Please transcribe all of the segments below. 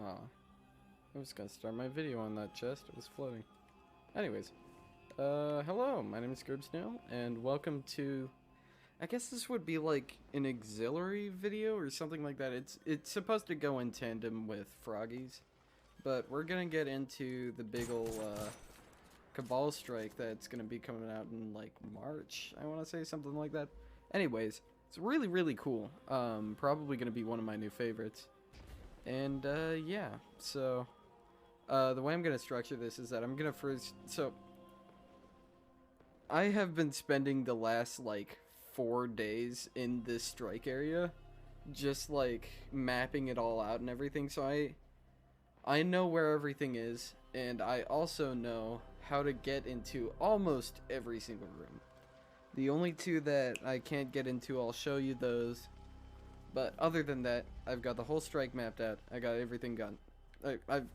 Aw. I was gonna start my video on that chest. It was floating. Anyways. Hello. My name is Now, and welcome to... I guess this would be like an auxiliary video or something like that. It's supposed to go in tandem with Froggy's. But we're gonna get into the big ol' Cabal strike that's gonna be coming out in like March, I wanna say, something like that. Anyways, it's really, really cool. Probably gonna be one of my new favorites. And yeah, so the way I'm gonna structure this is that I'm gonna first, so I have been spending the last like 4 days in this strike area, just like mapping it all out and everything. So I know where everything is, and I also know how to get into almost every single room. The only two that I can't get into, I'll show you those. But other than that, I've got the whole strike mapped out. I got everything done. I've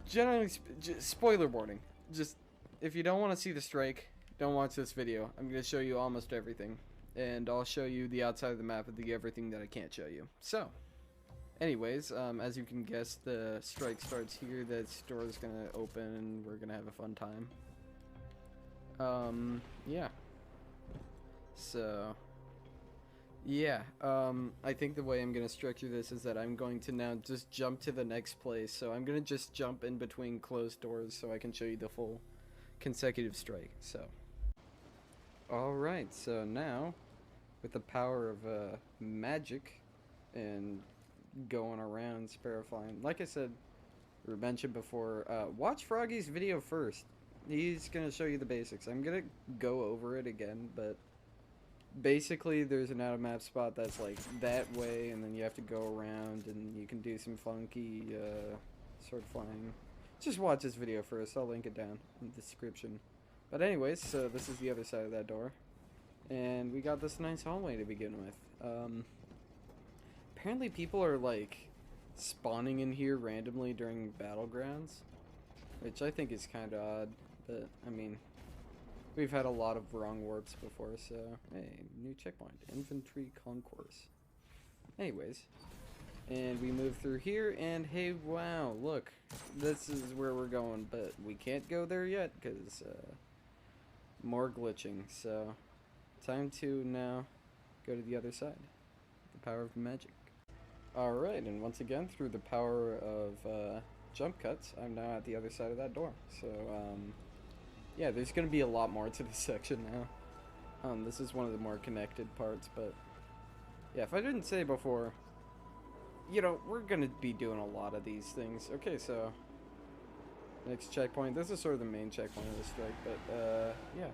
generally spoiler warning. Just if you don't want to see the strike, don't watch this video. I'm going to show you almost everything, and I'll show you the outside of the map of the everything that I can't show you. So, anyways, as you can guess, the strike starts here. That store is going to open, and we're going to have a fun time. Yeah. So, yeah, I think the way I'm going to structure this is that I'm going to now just jump to the next place. So I'm going to just jump in between closed doors so I can show you the full consecutive strike. So, alright, so now, with the power of magic and going around sparrowflying, like I said, or mentioned before, watch Froggy's video first. He's going to show you the basics. I'm going to go over it again, but basically there's an out of map spot that's like that way, and then you have to go around and you can do some funky sword flying. Just watch this video first. I'll link it down in the description. But anyways, so this is the other side of that door, and we got this nice hallway to begin with. Apparently people are like spawning in here randomly during battlegrounds, which I think is kind of odd, but I mean, we've had a lot of wrong warps before, so hey, new checkpoint, infantry concourse. Anyways, and we move through here, and hey, wow, look, this is where we're going, but we can't go there yet because more glitching. So time to now go to the other side, the power of magic. Alright, and once again, through the power of jump cuts, I'm now at the other side of that door. So yeah, there's going to be a lot more to this section now. This is one of the more connected parts, but yeah, if I didn't say before, you know, we're going to be doing a lot of these things. Okay, so next checkpoint. This is sort of the main checkpoint of the strike, but yeah.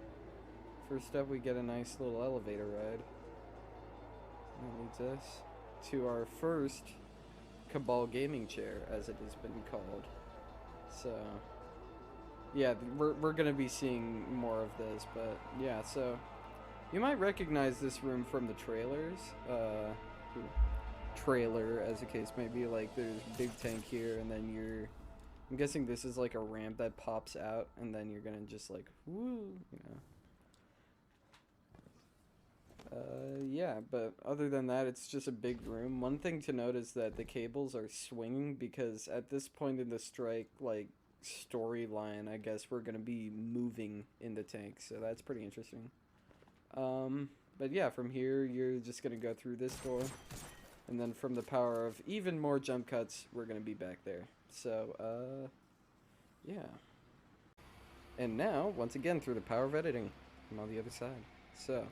First up, we get a nice little elevator ride. That leads us to our first Cabal gaming chair, as it has been called. So yeah, we're going to be seeing more of this, but yeah, so you might recognize this room from the trailers. Trailer, as the case may be, like there's a big tank here, and then I'm guessing this is like a ramp that pops out, and then you're going to just like, woo, you know. Yeah, but other than that, it's just a big room. One thing to note is that the cables are swinging, because at this point in the strike, like, storyline, I guess we're gonna be moving in the tank, so that's pretty interesting. But yeah, from here you're just gonna go through this door, and then from the power of even more jump cuts, we're gonna be back there. So yeah, and now once again through the power of editing, I'm on the other side. So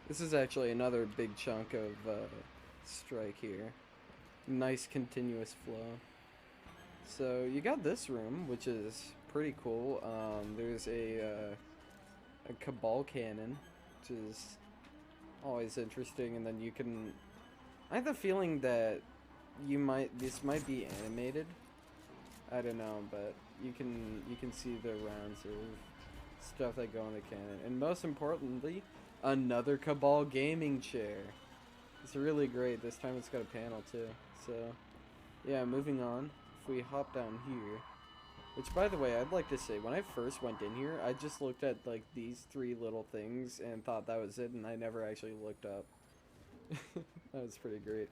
this is actually another big chunk of strike here. Nice continuous flow. So you got this room, which is pretty cool. There's a Cabal cannon, which is always interesting, and then you can. I have the feeling that this might be animated. I don't know, but you can see the rounds of stuff that go in the cannon, and most importantly, another Cabal gaming chair. It's really great. This time it's got a panel too. So yeah, moving on. If we hop down here, which by the way, I'd like to say, when I first went in here, I just looked at like these 3 little things and thought that was it, and I never actually looked up. That was pretty great.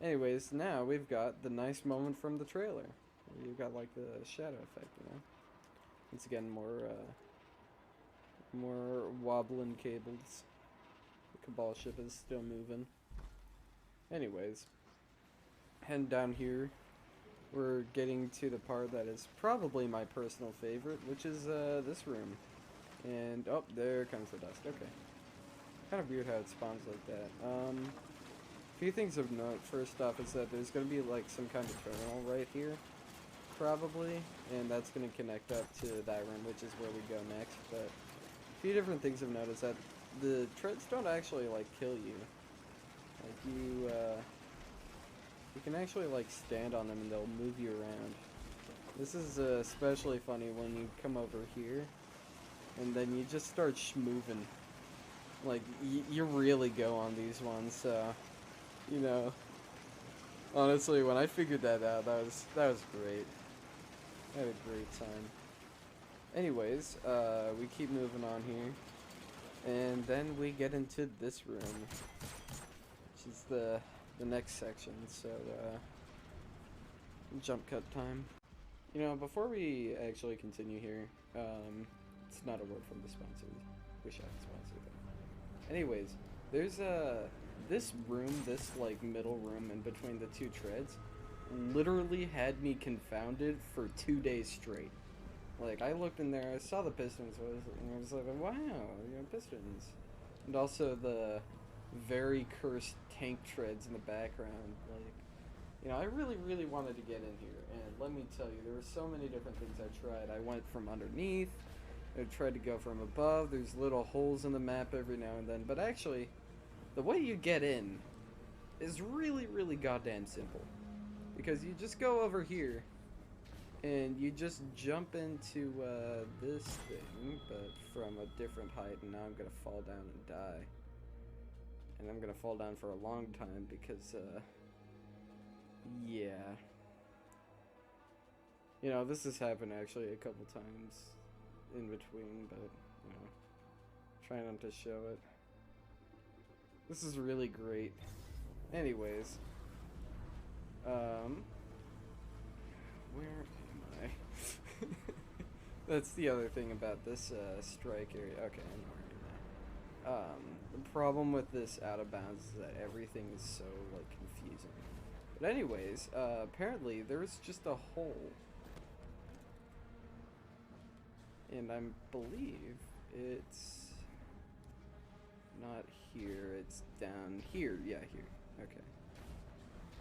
Anyways, now we've got the nice moment from the trailer. You've got like the shadow effect, you know. Once again, more wobbling cables. The Cabal ship is still moving. Anyways, heading down here, we're getting to the part that is probably my personal favorite, which is this room. And oh, there comes the dust. Okay, kind of weird how it spawns like that. A few things of note. First off is that there's gonna be like some kind of terminal right here, probably, and that's gonna connect up to that room, which is where we go next. But a few different things of note is that the treads don't actually like kill you. Like you can actually like stand on them and they'll move you around. This is especially funny when you come over here and then you just start schmoving. Like you really go on these ones, so you know. Honestly, when I figured that out, that was great. I had a great time. Anyways, we keep moving on here, and then we get into this room, which is the next section. So, jump cut time. You know, before we actually continue here, it's not a word from the sponsors. Wish I had sponsored them. Anyways, there's this room, this like middle room in between the two treads, literally had me confounded for 2 days straight. Like, I looked in there, I saw the pistons, and I was like, wow, you know, pistons. And also the very cursed tank treads in the background. Like, you know, I really, really wanted to get in here, and let me tell you, there were so many different things I tried. I went from underneath, I tried to go from above, there's little holes in the map every now and then, but actually, the way you get in is really, really goddamn simple. Because you just go over here, and you just jump into this thing, but from a different height, and now I'm gonna fall down and die. And I'm gonna fall down for a long time because, yeah. You know, this has happened actually a couple times in between, but, you know, try not to show it. This is really great. Anyways, where am I? That's the other thing about this strike area. Okay, I know where I am now. The problem with this out of bounds is that everything is so like confusing. But anyways, apparently there's just a hole, and I believe it's not here. It's down here. Yeah, here. Okay.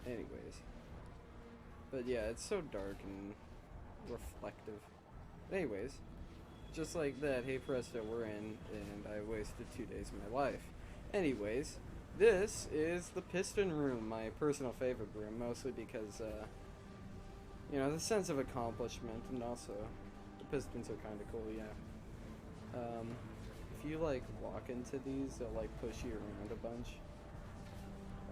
Anyways. But yeah, it's so dark and reflective. Anyways, just like that, hey presto, we're in, and I wasted 2 days of my life. Anyways, this is the Piston room, my personal favorite room, mostly because, you know, the sense of accomplishment, and also, the Pistons are kind of cool, yeah. If you, like, walk into these, they'll, like, push you around a bunch.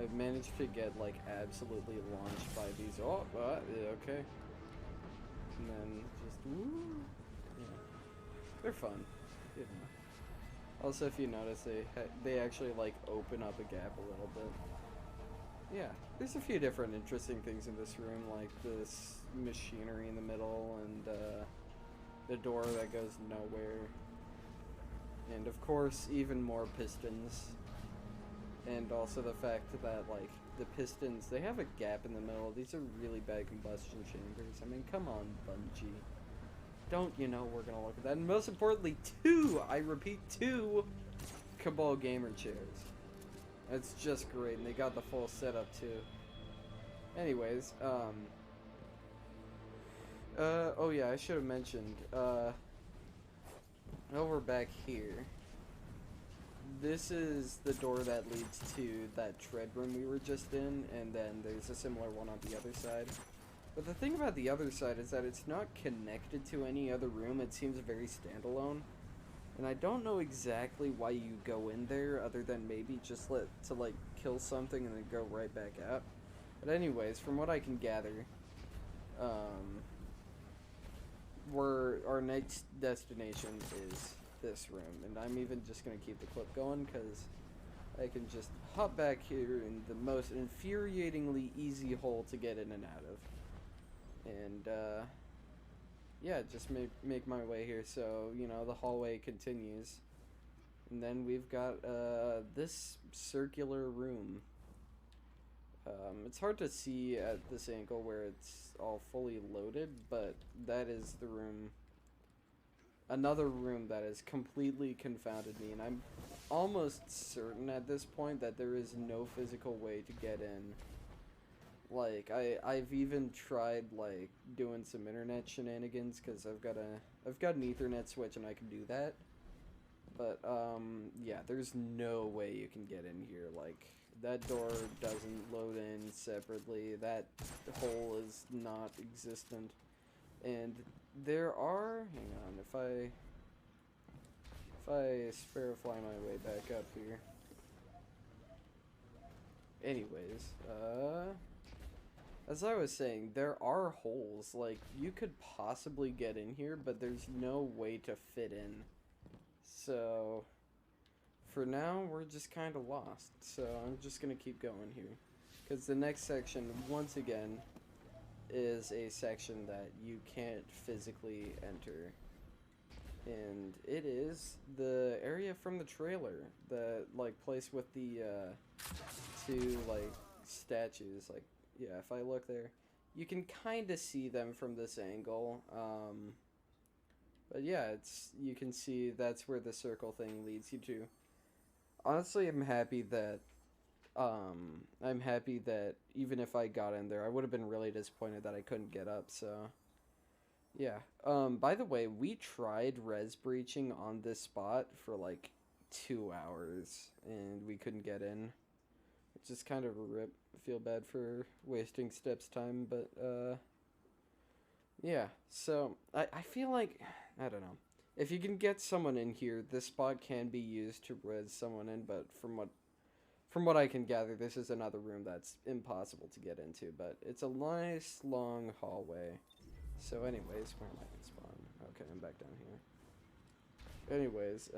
I've managed to get, like, absolutely launched by these. Oh, yeah, okay. And then just, woo. Yeah. They're fun, you know. Also, if you notice, they actually, like, open up a gap a little bit. Yeah, there's a few different interesting things in this room, like this machinery in the middle, and, the door that goes nowhere. And, of course, even more pistons. And also the fact that, like, the pistons, they have a gap in the middle. These are really bad combustion chambers. I mean, come on, Bungie. Don't you know we're gonna look at that? And most importantly, I repeat, two Cabal gamer chairs. That's just great, and they got the full setup, too. Anyways, oh yeah, I should have mentioned, over back here, this is the door that leads to that tread room we were just in, and then there's a similar one on the other side. But the thing about the other side is that it's not connected to any other room. It seems very standalone. And I don't know exactly why you go in there, other than maybe just to like kill something and then go right back out. But anyways, from what I can gather, our next destination is this room, and I'm even just gonna keep the clip going because I can just hop back here in the most infuriatingly easy hole to get in and out of. And, yeah, just make my way here. So, you know, the hallway continues. And then we've got, this circular room. It's hard to see at this angle where it's all fully loaded, but that is the room. Another room that has completely confounded me, and I'm almost certain at this point that there is no physical way to get in. Like, I've even tried, like, doing some internet shenanigans, because I've got an Ethernet switch and I can do that. But, yeah, there's no way you can get in here. Like, that door doesn't load in separately. That hole is not existent. And there are, hang on, if I sparrowfly my way back up here. Anyways, as I was saying, there are holes. Like, you could possibly get in here, but there's no way to fit in. So, for now, we're just kind of lost. So, I'm just going to keep going here. Because the next section, once again, is a section that you can't physically enter. And it is the area from the trailer. The, like, place with the, two, like, statues. Like, yeah, if I look there, you can kind of see them from this angle. But yeah, you can see that's where the circle thing leads you to. Honestly, I'm happy that even if I got in there, I would have been really disappointed that I couldn't get up, so yeah. By the way, we tried res breaching on this spot for like 2 hours and we couldn't get in. It's just kind of a rip. I feel bad for wasting Step's time, but yeah. So I feel like, I don't know. If you can get someone in here, this spot can be used to res someone in, but from what I can gather, this is another room that's impossible to get into, but it's a nice long hallway. So anyways, where am I gonna spawn? Okay, I'm back down here. Anyways,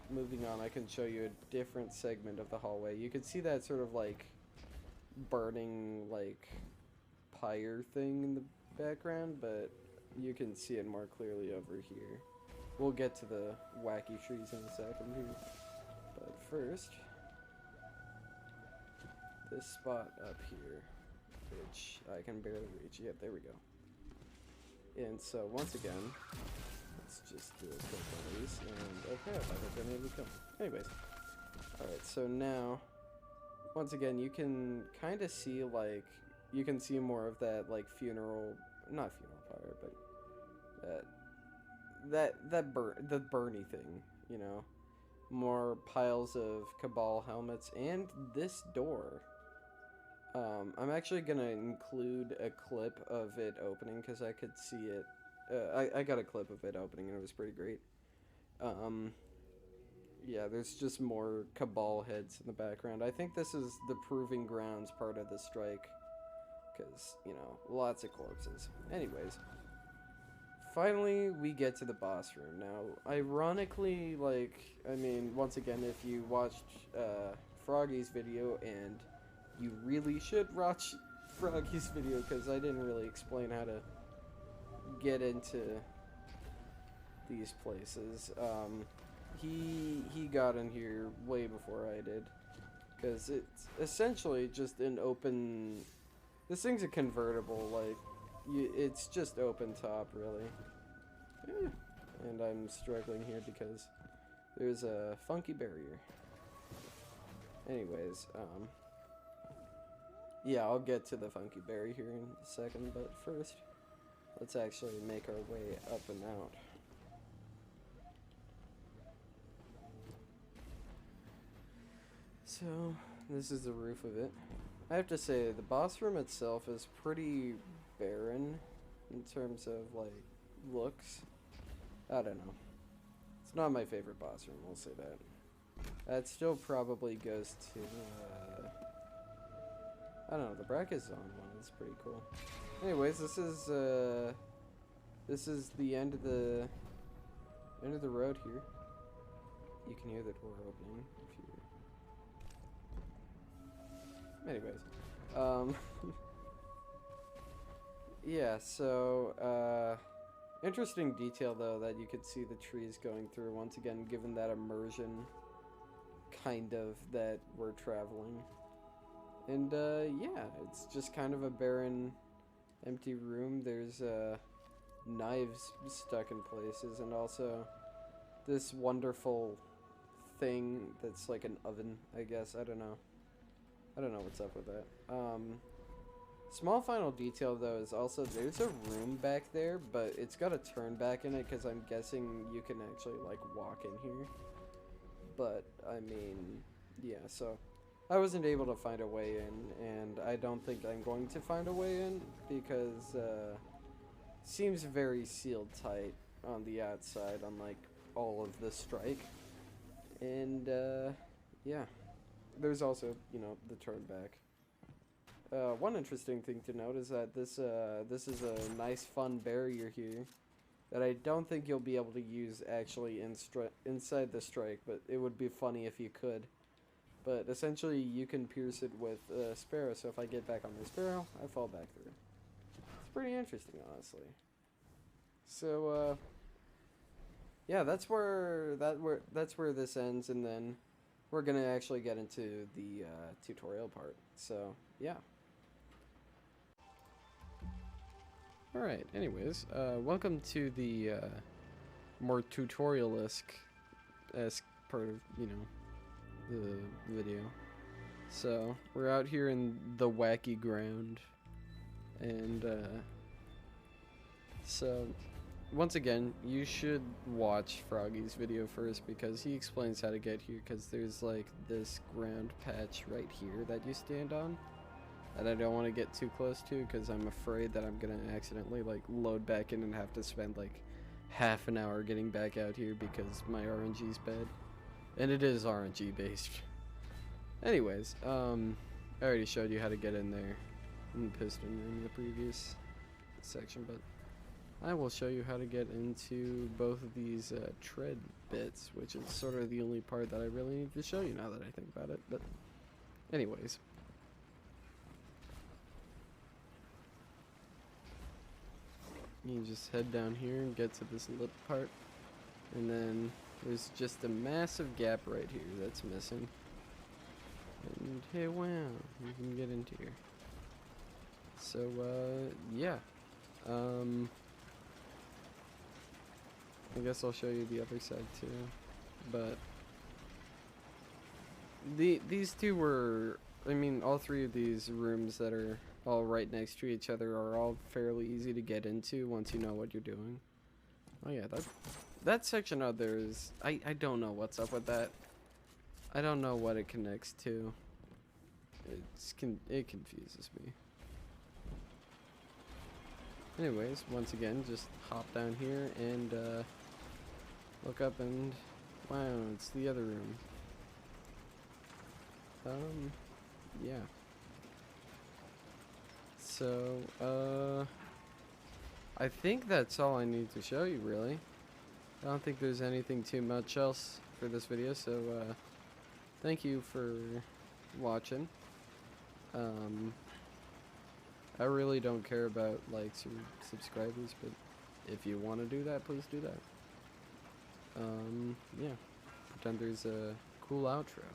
moving on, I can show you a different segment of the hallway. You can see that sort of like burning like pyre thing in the background, but you can see it more clearly over here. We'll get to the wacky trees in a second here. But first, this spot up here, which I can barely reach. Yep, there we go. And so, once again, let's just do a quick one of these. And, okay, I thought I didn't even come. Anyways. Alright, so now, once again, you can kind of see, like, you can see more of that, like, not funeral pyre, but the Bernie thing, you know. More piles of Cabal helmets, and this door. I'm actually gonna include a clip of it opening, because I could see it. I got a clip of it opening, and it was pretty great. Yeah, there's just more Cabal heads in the background. I think this is the Proving Grounds part of the strike, because, you know, lots of corpses. Anyways. Finally, we get to the boss room. Now, ironically, like, I mean, once again, if you watched Froggy's video, and you really should watch Froggy's video, because I didn't really explain how to get into these places. He got in here way before I did, because it's essentially just an open... This thing's a convertible, like... it's just open top, really. Yeah. And I'm struggling here because there's a funky barrier. Anyways, yeah, I'll get to the funky barrier here in a second, but first, let's actually make our way up and out. So, this is the roof of it. I have to say, the boss room itself is pretty barren in terms of, like, looks. I don't know. It's not my favorite boss room, we'll say that. That still probably goes to, I don't know, the Brackett's Zone one is pretty cool. Anyways, this is the end of the road here. You can hear the door opening if you Anyways, um, yeah. So, interesting detail though that you could see the trees going through once again, given that immersion, kind of that we're traveling. And yeah, it's just kind of a barren, empty room. There's knives stuck in places, and also this wonderful thing that's like an oven, I guess. I don't know. I don't know what's up with that. Small final detail though is also there's a room back there, but it's got a turn back in it because I'm guessing you can actually like walk in here. But I mean, yeah, so I wasn't able to find a way in, and I don't think I'm going to find a way in because seems very sealed tight on the outside, unlike all of the strike. And yeah, there's also, you know, the turn back. One interesting thing to note is that this is a nice fun barrier here that I don't think you'll be able to use actually inside the strike, but it would be funny if you could. But essentially you can pierce it with a sparrow, so if I get back on the sparrow, I fall back through. It's pretty interesting, honestly. So yeah, that's where this ends, and then we're gonna actually get into the tutorial part. So yeah. Alright, anyways, welcome to the more tutorial-esque part of, you know, the video. So, we're out here in the wacky ground, and so, once again, you should watch Froggy's video first, because he explains how to get here, because there's like this ground patch right here that you stand on that I don't want to get too close to, because I'm afraid that I'm gonna accidentally like load back in and have to spend like half an hour getting back out here because my RNG's bad, and it is RNG based. Anyways, I already showed you how to get in there in the piston room in the previous section, but I will show you how to get into both of these tread bits, which is sort of the only part that I really need to show you now that I think about it. But anyways, you just head down here and get to this lip part, and then there's just a massive gap right here that's missing, and hey, wow, you can get into here. So yeah, I guess I'll show you the other side too, but these two were, I mean, all three of these rooms that are all right next to each other are all fairly easy to get into once you know what you're doing. Oh yeah, that section out there is, I don't know what's up with that. I don't know what it connects to. It confuses me. Anyways, once again, just hop down here and look up, and wow, it's the other room. Yeah. So, I think that's all I need to show you, really. I don't think there's anything too much else for this video, so, thank you for watching. I really don't care about likes or subscribers, but if you want to do that, please do that. Yeah. Pretend there's a cool outro.